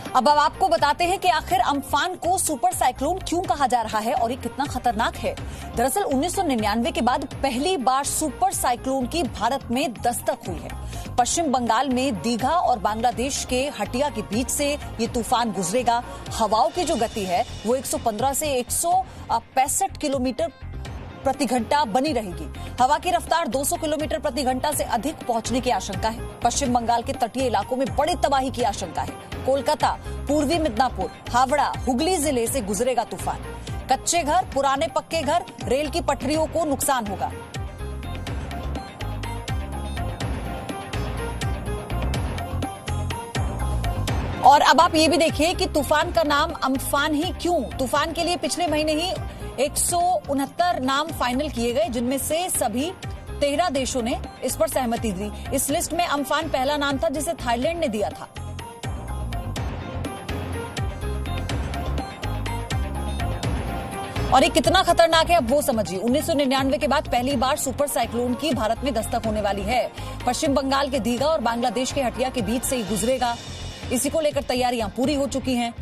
अब आपको बताते हैं कि आखिर अम्फान को सुपर साइक्लोन क्यों कहा जा रहा है और ये कितना खतरनाक है। दरअसल 1999 के बाद पहली बार सुपर साइक्लोन की भारत में दस्तक हुई है। पश्चिम बंगाल में दीघा और बांग्लादेश के हटिया के बीच से ये तूफान गुजरेगा। हवाओं की जो गति है वो 115 से 165 किलोमीटर प्रति घंटा बनी रहेगी। हवा की रफ्तार 200 किलोमीटर प्रति घंटा से अधिक पहुंचने की आशंका है। पश्चिम बंगाल के तटीय इलाकों में बड़ी तबाही की आशंका है। कोलकाता, पूर्वी मिदनापुर, हावड़ा, हुगली जिले से गुजरेगा तूफान। कच्चे घर, पुराने पक्के घर, रेल की पटरियों को नुकसान होगा। और अब आप ये भी देखिए कि तूफान का नाम अम्फान ही क्यों। तूफान के लिए पिछले महीने ही 169 नाम फाइनल किए गए, जिनमें से सभी 13 देशों ने इस पर सहमति दी। इस लिस्ट में अम्फान पहला नाम था जिसे थाईलैंड ने दिया था। और ये कितना खतरनाक है अब वो समझिए। 1999 के बाद पहली बार सुपर साइक्लोन की भारत में दस्तक होने वाली है। पश्चिम बंगाल के दीघा और बांग्लादेश के हटिया के बीच से ही गुजरेगा। इसी को लेकर तैयारियां पूरी हो चुकी हैं।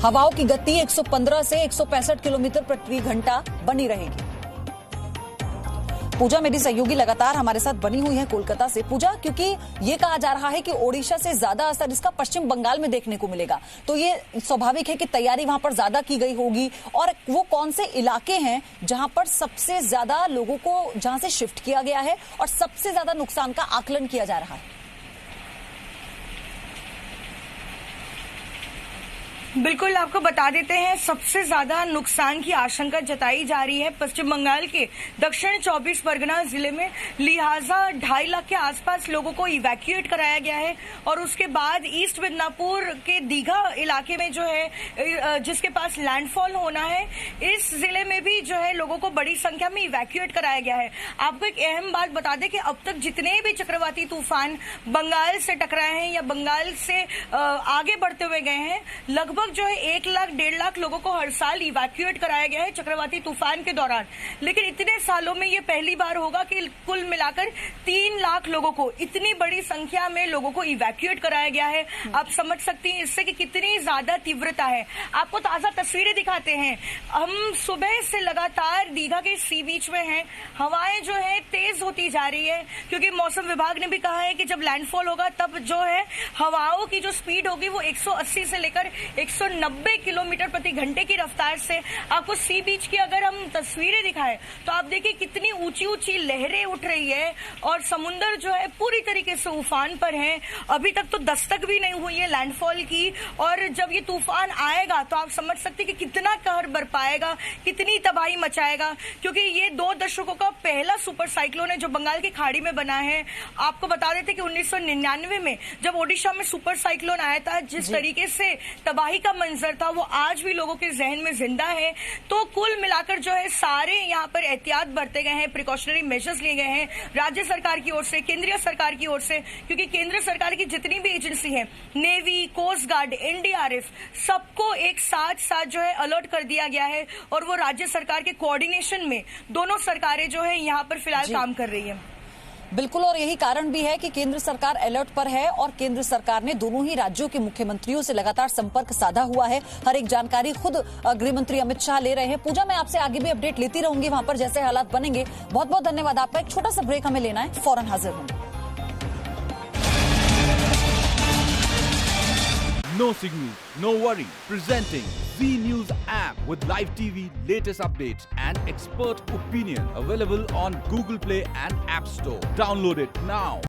हवाओं की गति 115 से 165 किलोमीटर प्रति घंटा बनी रहेगी। पूजा मेरी सहयोगी लगातार हमारे साथ बनी हुई है कोलकाता से। पूजा, क्योंकि ये कहा जा रहा है कि ओडिशा से ज्यादा असर इसका पश्चिम बंगाल में देखने को मिलेगा, तो ये स्वाभाविक है कि तैयारी वहां पर ज्यादा की गई होगी। और वो कौन से इलाके हैं जहां पर सबसे ज्यादा लोगों को जहां से शिफ्ट किया गया है और सबसे ज्यादा नुकसान का आकलन किया जा रहा है? बिल्कुल, आपको बता देते हैं सबसे ज्यादा नुकसान की आशंका जताई जा रही है पश्चिम बंगाल के दक्षिण 24 परगना जिले में। लिहाजा 2.5 लाख के आसपास लोगों को इवैक्यूएट कराया गया है। और उसके बाद ईस्ट मिदनापुर के दीघा इलाके में जो है, जिसके पास लैंडफॉल होना है, इस जिले में भी जो है लोगों को बड़ी संख्या में इवैक्यूएट कराया गया है। आपको एक अहम बात बता दें कि अब तक जितने भी चक्रवाती तूफान बंगाल से टकराए हैं या बंगाल से आगे बढ़ते हुए गए हैं, लगभग जो है 1 लाख 1.5 लाख लोगों को हर साल इवैक्यूएट कराया गया है चक्रवाती तूफान के दौरान। लेकिन इतने सालों में ये पहली बार होगा कि कुल मिलाकर 3 लाख लोगों को, इतनी बड़ी संख्या में लोगों को इवैक्यूएट कराया गया है। आप समझ सकती हैं इससे कि कितनी ज्यादा तीव्रता है। आपको ताजा तस्वीरें दिखाते हैं। हम सुबह से लगातार दीघा के सी बीच में हैं। हवाएं जो है तेज होती जा रही है, क्योंकि मौसम विभाग ने भी कहा है कि जब लैंडफॉल होगा तब जो है हवाओं की जो स्पीड होगी वो 180 से लेकर 190 किलोमीटर प्रति घंटे की रफ्तार से। आपको सी बीच की अगर हम तस्वीरें दिखाएं तो आप देखिए कितनी ऊंची ऊंची लहरें उठ रही है और समुंदर जो है पूरी तरीके से उफान पर है। अभी तक तो दस्तक भी नहीं हुई है लैंडफॉल की, और जब ये तूफान आएगा तो आप समझ सकते हैं कि कितना कहर बरपाएगा, कितनी तबाही मचाएगा, क्योंकि ये 2 दशकों का पहला सुपर साइक्लोन है जो बंगाल की खाड़ी में बना है। आपको बता देते कि 1999 में जब ओडिशा में सुपर साइक्लोन आया था, जिस तरीके से तबाही का मंजर था वो आज भी लोगों के जहन में जिंदा है। तो कुल मिलाकर जो है सारे यहाँ पर एहतियात बरते गए हैं, प्रिकॉशनरी मेजर्स लिए गए हैं राज्य सरकार की ओर से, केंद्रीय सरकार की ओर से, क्योंकि केंद्र सरकार की जितनी भी एजेंसी है, नेवी, कोस्ट गार्ड, एनडीआरएफ, सबको एक साथ जो है अलर्ट कर दिया गया है। और वो राज्य सरकार के कोऑर्डिनेशन में दोनों सरकारें जो है यहाँ पर फिलहाल काम कर रही है। बिल्कुल, और यही कारण भी है कि केंद्र सरकार अलर्ट पर है और केंद्र सरकार ने दोनों ही राज्यों के मुख्यमंत्रियों से लगातार संपर्क साधा हुआ है। हर एक जानकारी खुद गृह मंत्री अमित शाह ले रहे हैं। पूजा, मैं आपसे आगे भी अपडेट लेती रहूंगी वहां पर जैसे हालात बनेंगे। बहुत बहुत धन्यवाद आपका। एक छोटा सा ब्रेक हमें लेना है, फौरन हाजिर हूं। No signal, no worry. Presenting Zee News app with live TV, latest updates and expert opinion. Available on Google Play and App Store. Download it now.